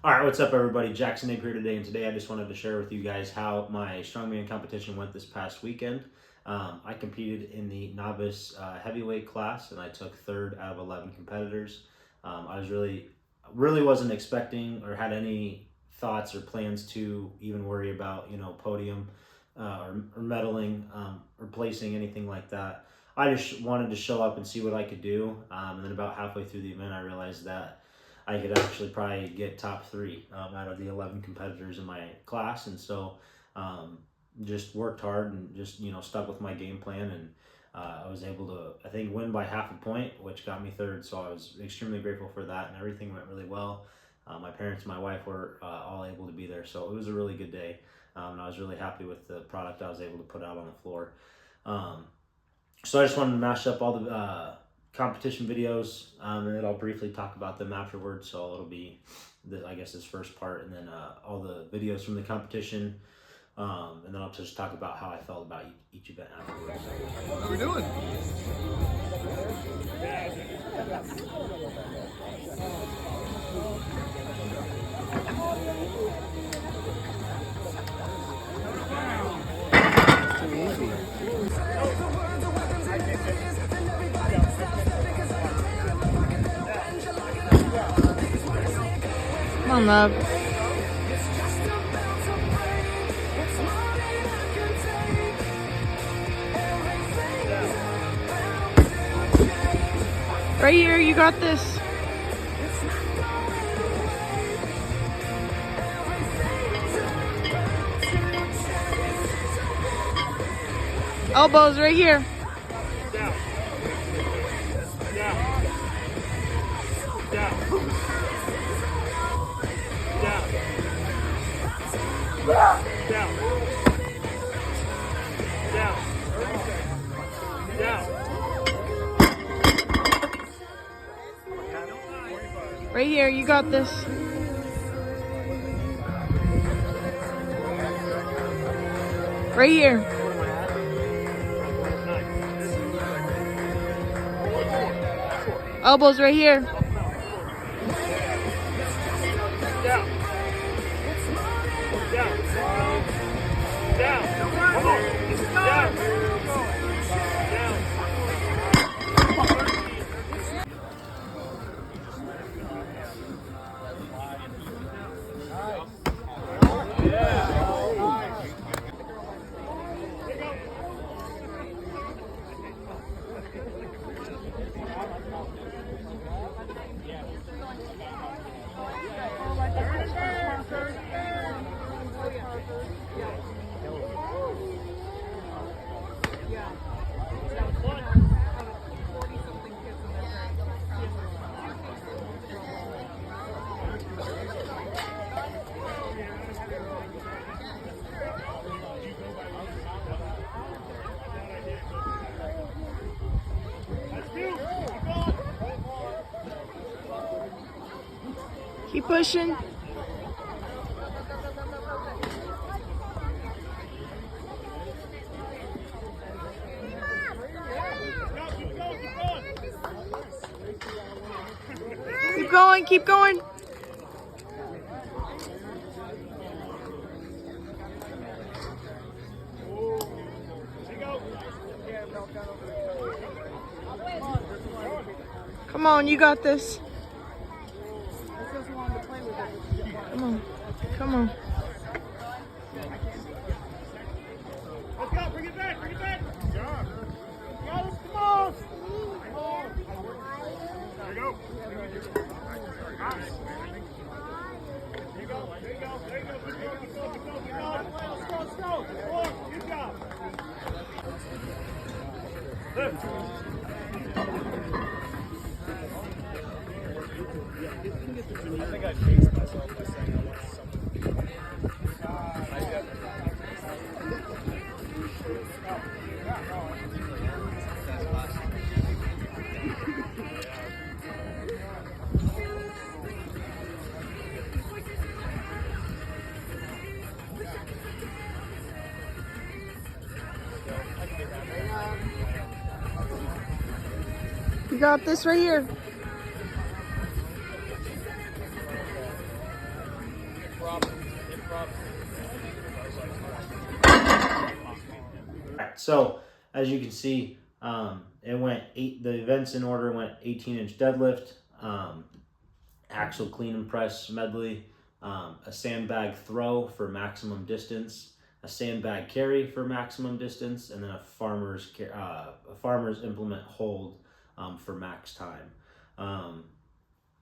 All right, what's up, everybody? Jackson Abe here today, and today I just wanted to share with you guys how my strongman competition went this past weekend. I competed in the novice heavyweight class, and I took third out of 11 competitors. I was really wasn't expecting or had any thoughts or plans to even worry about podium or medaling or placing anything like that. I just wanted to show up and see what I could do, and then about halfway through the event, I realized that I could actually probably get top three out of the 11 competitors in my class. And so just worked hard and just, stuck with my game plan. And I was able to, I think, win by half a point, which got me third. So I was extremely grateful for that. And everything went really well. My parents and my wife were all able to be there. So it was a really good day. And I was really happy with the product I was able to put out on the floor. So I just wanted to mash up all the competition videos, and then I'll briefly talk about them afterwards. So it'll be, I guess, this first part, and then all the videos from the competition, and then I'll just talk about how I felt about each event afterwards. What are we doing? Come on, love. Right here, you got this. Elbows right here. Down. Down. Down. Down. Down. Down. Down. Right here, you got this. Right here. Elbows right here. Down. Down. Down. Come on. Down. Down. Keep pushing. Keep going, keep going. Come on, you got this. Come on, come on. Let's go, bring it back, bring it back. Good job. Guys, come on. There you go. Nice. There you go, there you go, there you go. Keep going, keep going, keep going, keep going. Let's go, let's go. Come on, good job. Lift. I think I changed myself by saying I want something. You got this right here. Alright, so as you can see, the events in order went 18-inch deadlift, axle clean and press medley, a sandbag throw for maximum distance, a sandbag carry for maximum distance, and then a farmer's implement hold for max time.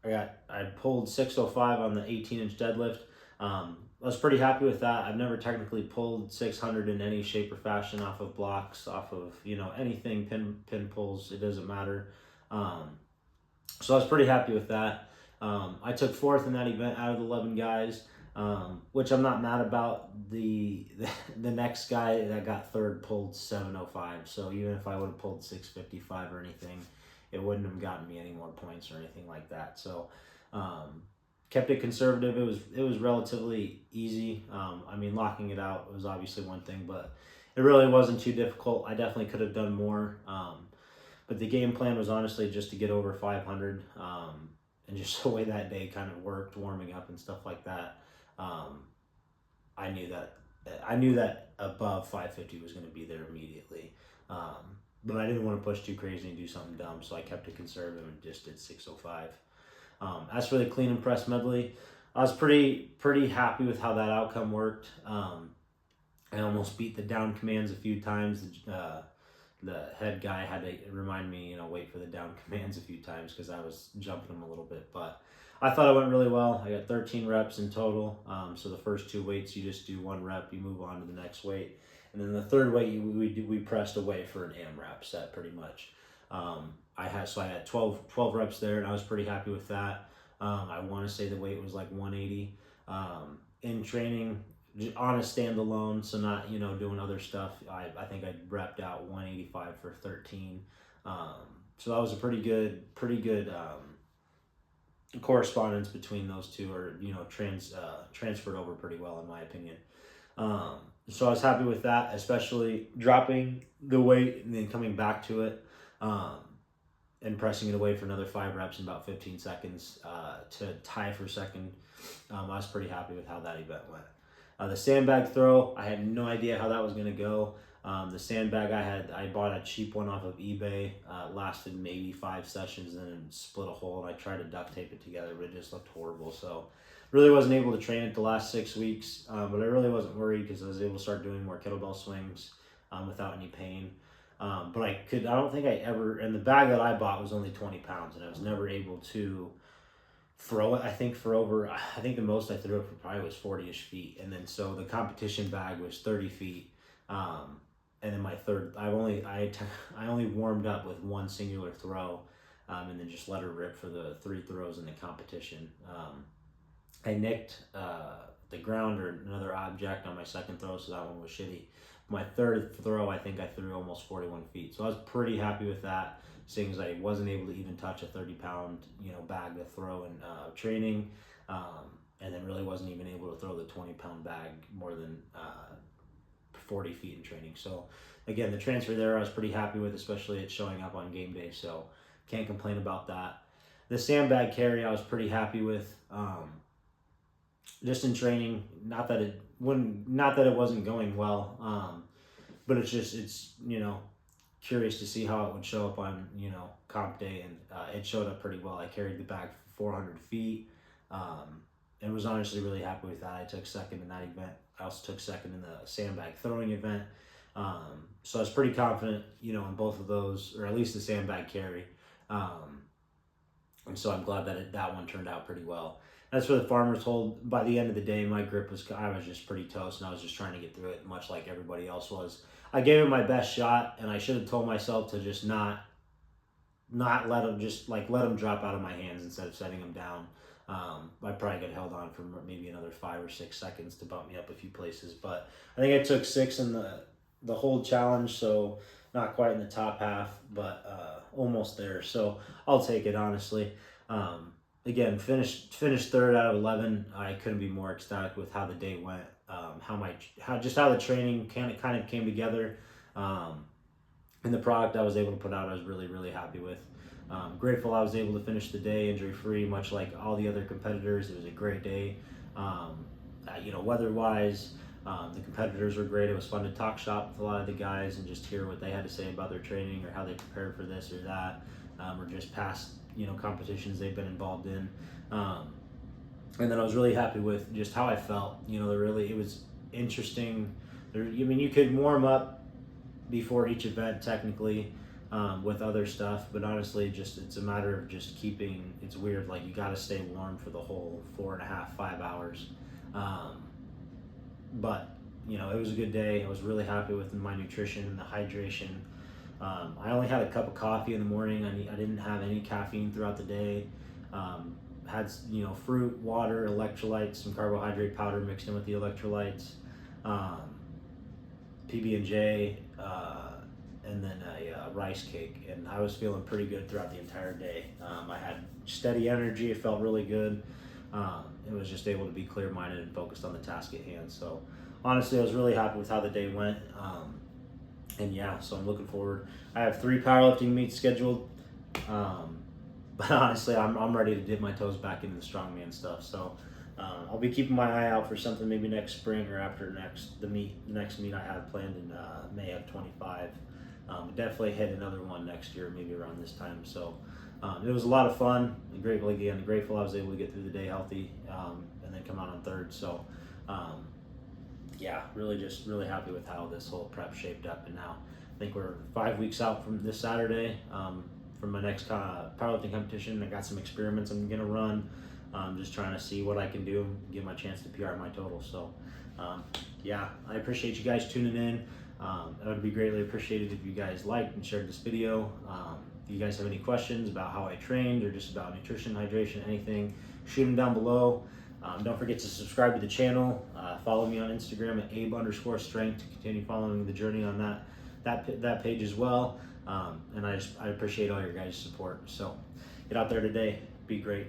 I pulled 605 on the 18-inch deadlift. I was pretty happy with that. I've never technically pulled 600 in any shape or fashion off of blocks, off of anything, pin pulls. It doesn't matter. So I was pretty happy with that. I took fourth in that event out of the 11 guys, which I'm not mad about. The next guy that got third pulled 705. So even if I would have pulled 655 or anything, it wouldn't have gotten me any more points or anything like that. So kept it conservative. It was relatively easy. I mean, locking it out was obviously one thing, but it really wasn't too difficult. I definitely could have done more. But the game plan was honestly just to get over 500. And just the way that day kind of worked, warming up and stuff like that, I knew that above 550 was going to be there immediately. But I didn't want to push too crazy and do something dumb, so I kept it conservative and just did 605. As for the clean and press medley, I was pretty happy with how that outcome worked. I almost beat the down commands a few times. The head guy had to remind me, wait for the down commands a few times because I was jumping them a little bit. But I thought it went really well. I got 13 reps in total. So the first two weights, you just do one rep, you move on to the next weight. And then the third weight, we pressed away for an AMRAP set pretty much. I had 12 reps there, and I was pretty happy with that. I want to say the weight was like 180. In training, on a standalone, so not doing other stuff, I think I repped out 185 for 13. So that was a pretty good correspondence between those two, or transferred over pretty well in my opinion. So I was happy with that, especially dropping the weight and then coming back to it, and pressing it away for another 5 reps in about 15 seconds to tie for second. I was pretty happy with how that event went. The sandbag throw, I had no idea how that was going to go. The sandbag I bought a cheap one off of eBay. Lasted maybe 5 sessions and then split a hole, and I tried to duct tape it together, but it just looked horrible. So really wasn't able to train it the last 6 weeks, but I really wasn't worried because I was able to start doing more kettlebell swings without any pain. But I don't think I ever, and the bag that I bought was only 20 pounds, and I was never able to throw it. I think the most I threw it for probably was 40-ish feet. And then so the competition bag was 30 feet. And then my third, I only warmed up with one singular throw, and then just let her rip for the 3 throws in the competition. I nicked the ground or another object on my second throw, so that one was shitty. My third throw, I think I threw almost 41 feet. So I was pretty happy with that, seeing as I wasn't able to even touch a 30-pound bag to throw in training, and then really wasn't even able to throw the 20-pound bag more than 40 feet in training. So again, the transfer there I was pretty happy with, especially it showing up on game day, so can't complain about that. The sandbag carry I was pretty happy with. Just in training, not that it wasn't going well, but it's curious to see how it would show up on comp day, and it showed up pretty well. I carried the bag for 400 feet, and was honestly really happy with that. I took second in that event. I also took second in the sandbag throwing event, so I was pretty confident in both of those, or at least the sandbag carry, and so I'm glad that that one turned out pretty well. As for the farmer's hold, by the end of the day, my grip I was just pretty toast, and I was just trying to get through it, much like everybody else was. I gave it my best shot, and I should have told myself to just not let them drop out of my hands instead of setting them down. I probably could have held on for maybe another 5 or 6 seconds to bump me up a few places, but I think I took 6 in the hold challenge, so not quite in the top half, but almost there. So I'll take it, honestly. Again, finished third out of 11. I couldn't be more ecstatic with how the day went. How the training kind of came together, and the product I was able to put out, I was really, really happy with. Grateful I was able to finish the day injury free, much like all the other competitors. It was a great day. weather-wise, the competitors were great. It was fun to talk shop with a lot of the guys and just hear what they had to say about their training or how they prepared for this or that, or just past, competitions they've been involved in. And then I was really happy with just how I felt. It was interesting. You could warm up before each event technically, with other stuff, but honestly, it's a matter of just keeping. It's weird, like you got to stay warm for the whole 4.5, 5 hours. But it was a good day. I was really happy with my nutrition and the hydration. I only had a cup of coffee in the morning. I didn't have any caffeine throughout the day. Had fruit, water, electrolytes, some carbohydrate powder mixed in with the electrolytes, PB&J, and then a rice cake. And I was feeling pretty good throughout the entire day. I had steady energy. It felt really good. It was just able to be clear-minded and focused on the task at hand. So honestly, I was really happy with how the day went. And yeah, so I'm looking forward. I have 3 powerlifting meets scheduled. But honestly, I'm ready to dip my toes back into the strongman stuff. So I'll be keeping my eye out for something maybe next spring or after the next meet I have planned in May of 25. Definitely hit another one next year, maybe around this time. So it was a lot of fun. Grateful I was able to get through the day healthy, and then come out on third. So yeah, really happy with how this whole prep shaped up. And now I think we're 5 weeks out from this Saturday. From my next powerlifting competition. I got some experiments I'm gonna run. Just trying to see what I can do, give my chance to PR my total. So yeah, I appreciate you guys tuning in. It would be greatly appreciated if you guys liked and shared this video. If you guys have any questions about how I trained or just about nutrition, hydration, anything, shoot them down below. Don't forget to subscribe to the channel. Follow me on Instagram at abe_strength to continue following the journey on that page as well. And I appreciate all your guys' support. So get out there today, be great.